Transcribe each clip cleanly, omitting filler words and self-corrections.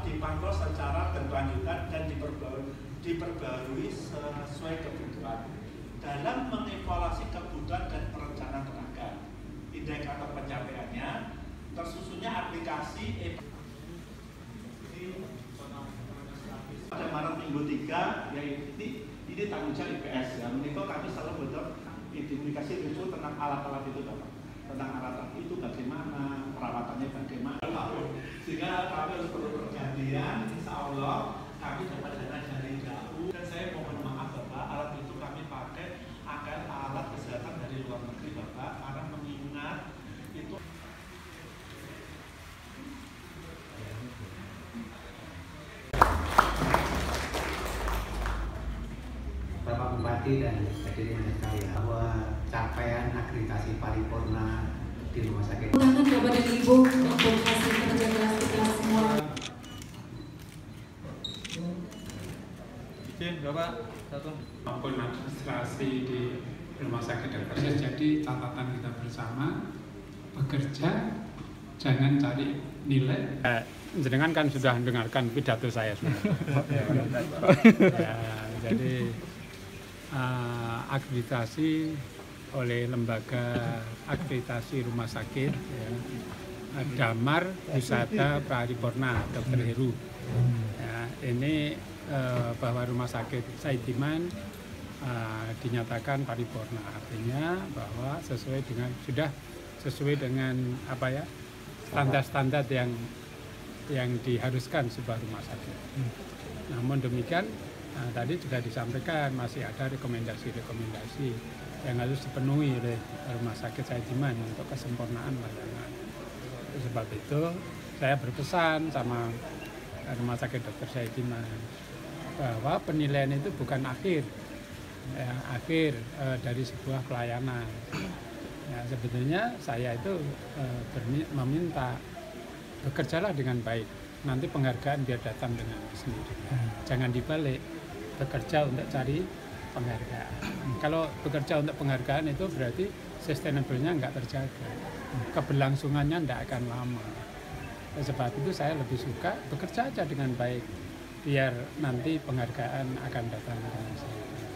dipantau secara berkelanjutan dan diperbarui sesuai kebutuhan. Dalam mengevaluasi kebutuhan dan perencanaan tenaga, indikator pencapaiannya tersusunnya aplikasi pada Maret minggu 3, yaitu ini tanggung jawab IPS ya. Meniko kami selalu bentuk identifikasi isu tentang alat-alat itu, Bapak. Tentang alat-alat itu bagaimana, perawatannya bagaimana. Sehingga kami harus perlu pergantian, insya Allah kami dapat dana dari jauh. Dan saya mohon maaf Bapak, alat itu kami pakai agar alat kesehatan dari luar negeri Bapak, karena mengingat itu Bapak Bupati dan hadirin sekalian, bahwa capaian akreditasi paripurna di rumah sakit. Tangan Bapak dan Ibu untuk hasil kerja keras kita semua. Izin Bapak, satu. Maupun administrasi di rumah sakit dan persis. Jadi catatan kita bersama, bekerja, jangan cari nilai. Jenengan kan sudah mendengarkan pidato saya sudah. Jadi akreditasi oleh lembaga akreditasi rumah sakit ya, Damar Wisata Paripurna Dr. Heru ya, ini bahwa rumah sakit Saidiman dinyatakan paripurna, artinya bahwa sudah sesuai dengan apa ya, standar-standar yang diharuskan sebuah rumah sakit. Namun demikian tadi juga disampaikan masih ada rekomendasi-rekomendasi yang harus dipenuhi oleh rumah sakit Saidiman untuk kesempurnaan layanan. Sebab itu saya berpesan sama rumah sakit Dr. Saidiman bahwa penilaian itu bukan akhir dari sebuah pelayanan. Ya, sebetulnya saya itu meminta bekerjalah dengan baik, nanti penghargaan biar datang dengan sendirinya. Jangan dibalik, bekerja untuk cari penghargaan. Kalau bekerja untuk penghargaan itu berarti sustainable-nya nggak terjaga, keberlangsungannya nggak akan lama. Sebab itu saya lebih suka bekerja aja dengan baik, biar nanti penghargaan akan datang dengan sendirinya.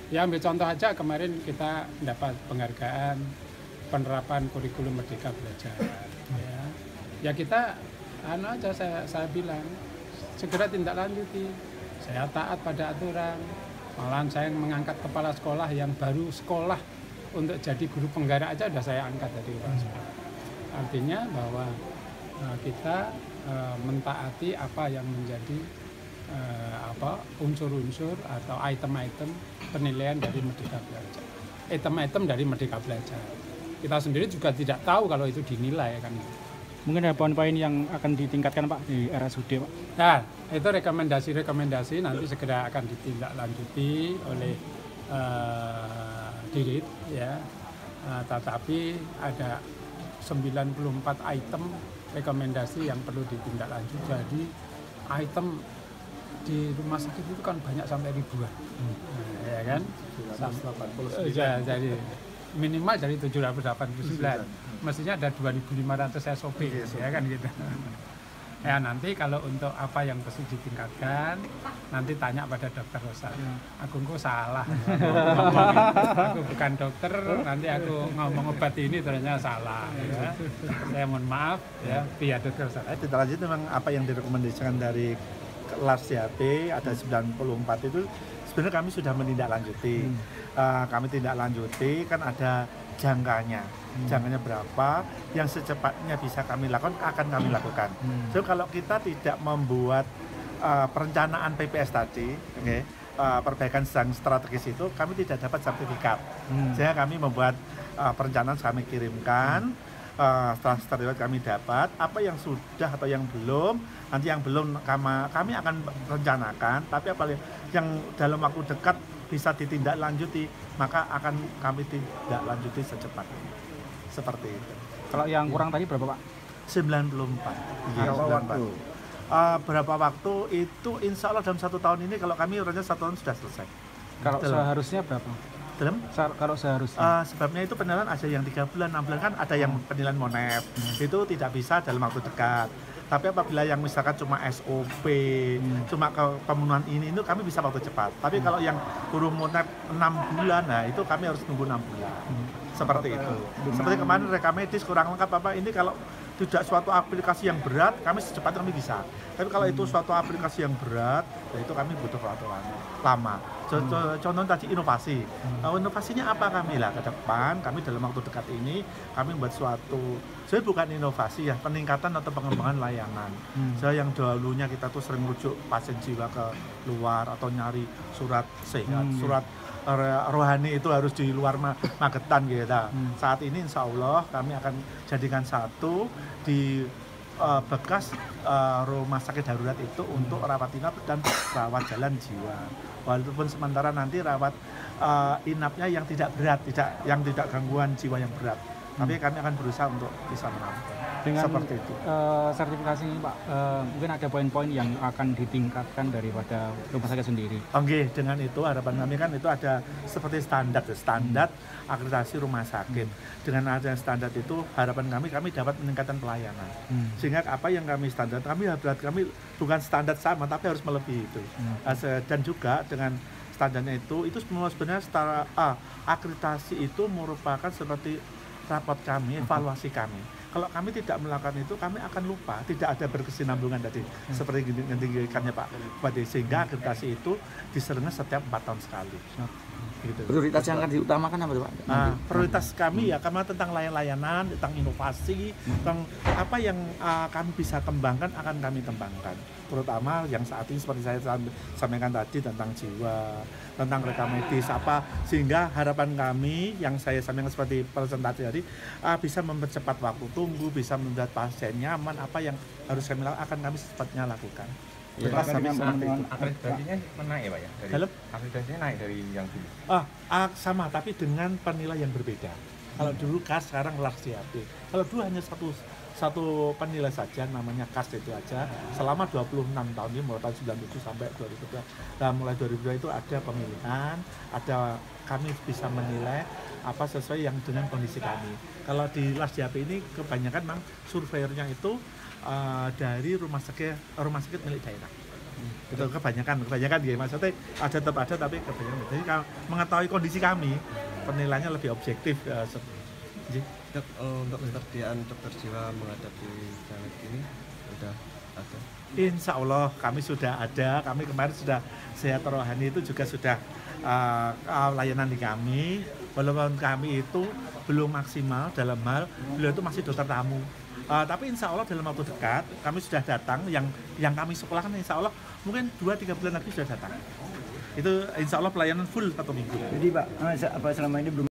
Ya ambil contoh aja, kemarin kita dapat penghargaan penerapan kurikulum Merdeka Belajar. Ya kita aja saya bilang segera tindak lanjuti. Saya taat pada aturan, malahan saya mengangkat kepala sekolah yang baru sekolah untuk jadi guru penggerak aja udah saya angkat dari kepala sekolah. Artinya bahwa kita mentaati apa yang menjadi unsur-unsur atau item-item penilaian dari Merdeka Belajar. Item-item dari Merdeka Belajar. Kita sendiri juga tidak tahu kalau itu dinilai kan. Mungkin ada poin-poin yang akan ditingkatkan Pak di RSUD Pak. Nah, itu rekomendasi nanti segera akan ditindaklanjuti oleh Dirit ya. Tetapi ada 94 item rekomendasi yang perlu ditindaklanjuti. Jadi item di rumah sakit itu kan banyak sampai ribuan. Ya kan? 189. Jadi minimal dari 789. Mestinya ada 2.500 SOP ya kan gitu. Ya nanti kalau untuk apa yang mesti ditingkatkan nanti tanya pada dokter Rosa. Aku kok salah. Aku bukan dokter, nanti aku ngomong obat ini ternyata salah ya. Saya mohon maaf ya, biar dokter Rosa. Tidak lanjut memang apa yang direkomendasikan dari kelas CAP ada 94 itu sebenarnya kami sudah menindaklanjuti. Kami tindak lanjuti kan ada jangkanya berapa yang secepatnya bisa kami lakukan akan kami lakukan. So kalau kita tidak membuat perencanaan PPS tadi, perbaikan sedang strategis itu kami tidak dapat sertifikat. Sehingga kami membuat perencanaan kami kirimkan. Setelah kami dapat apa yang sudah atau yang belum, nanti yang belum kami akan rencanakan, tapi apa yang dalam waktu dekat bisa ditindaklanjuti maka akan kami tindaklanjuti secepatnya. Seperti itu. Kalau yang kurang tadi berapa Pak? 94. Berapa waktu? Berapa waktu itu insya Allah dalam 1 tahun ini, kalau kami urutnya 1 tahun sudah selesai. Kalau seharusnya berapa? Kalau seharusnya? Sebabnya itu penilaian ada yang 3 bulan, 6 bulan kan ada yang penilaian monef. Itu tidak bisa dalam waktu dekat. Tapi apabila yang misalkan cuma SOP, cuma pemenuhan ini itu kami bisa waktu cepat. Tapi kalau yang kurun waktu 6 bulan, nah itu kami harus tunggu 6 bulan. Seperti itu. Seperti kemarin rekam medis kurang lengkap apa ini kalau tidak suatu aplikasi yang berat, kami secepatnya kami bisa. Tapi kalau itu suatu aplikasi yang berat, ya itu kami butuh waktu lama. Contoh tadi inovasi. Inovasinya apa kami lah ke depan? Kami dalam waktu dekat ini kami membuat suatu, jadi bukan inovasi ya, peningkatan atau pengembangan layanan. Saya yang dahulunya kita tuh sering rujuk pasien jiwa ke luar atau nyari surat sehat, surat rohani itu harus di luar Magetan gitu. Saat ini insya Allah kami akan jadikan satu di bekas rumah sakit darurat itu untuk rawat inap dan rawat jalan jiwa. Walaupun sementara nanti rawat inapnya yang tidak berat, yang tidak gangguan jiwa yang berat. Tapi kami akan berusaha untuk bisa menampung. Dengan seperti itu. Sertifikasi ini Pak, mungkin ada poin-poin yang akan ditingkatkan daripada rumah sakit sendiri. Oke, dengan itu harapan kami kan itu ada seperti standar akreditasi rumah sakit. Dengan ada standar itu harapan kami dapat meningkatkan pelayanan. Sehingga apa yang kami standar, kami bukan standar sama tapi harus melebihi itu. Dan juga dengan standarnya itu semua sebenarnya secara akreditasi itu merupakan seperti rapot kami, evaluasi kami. Kalau kami tidak melakukan itu, kami akan lupa. Tidak ada berkesinambungan tadi. Seperti ngendingannya Pak Bupati. Sehingga akreditasi itu diselenggarakan setiap 4 tahun sekali. Gitu. Prioritas yang akan diutamakan apa Pak? Prioritas kami ya karena tentang layanan, tentang inovasi, tentang apa yang kami bisa kembangkan akan kami kembangkan. Terutama yang saat ini seperti saya sampaikan tadi tentang jiwa, tentang rekam medis sehingga harapan kami yang saya sampaikan seperti presentasi tadi bisa mempercepat waktu tunggu, bisa membuat pasien nyaman, apa yang harus kami lakukan akan kami secepatnya lakukan. Ya, akreditasinya naik ya Pak ya? Akreditasinya naik dari yang dulu? Sama, tapi dengan penilaian yang berbeda. Kalau dulu KAS, sekarang LARSIAP. Kalau dulu hanya satu penilai saja, namanya KAS itu aja. Selama 26 tahun ini, mulai tahun 97 sampai 2002. Dan mulai 2002 itu ada pemilihan, kami bisa menilai apa sesuai yang dengan kondisi kami. Kalau di LARSIAP ini kebanyakan memang surveyornya itu dari rumah sakit milik daerah. Itu kebanyakan ya, maksudnya tetap ada tapi kebanyakan. Jadi kalau mengetahui kondisi kami, penilaiannya lebih objektif. Untuk ketersediaan dokter jiwa menghadapi caleg ini sudah ada? Insya Allah kami sudah ada. Kami kemarin sudah sehat rohani itu juga sudah layanan di kami. Walaupun kami itu belum maksimal dalam hal beliau itu masih dokter tamu. Tapi insya Allah dalam waktu dekat kami sudah datang, yang kami sekolahkan insya Allah mungkin 2-3 bulan lagi sudah datang. Itu insya Allah pelayanan full 1 minggu. Jadi Pak, selama ini belum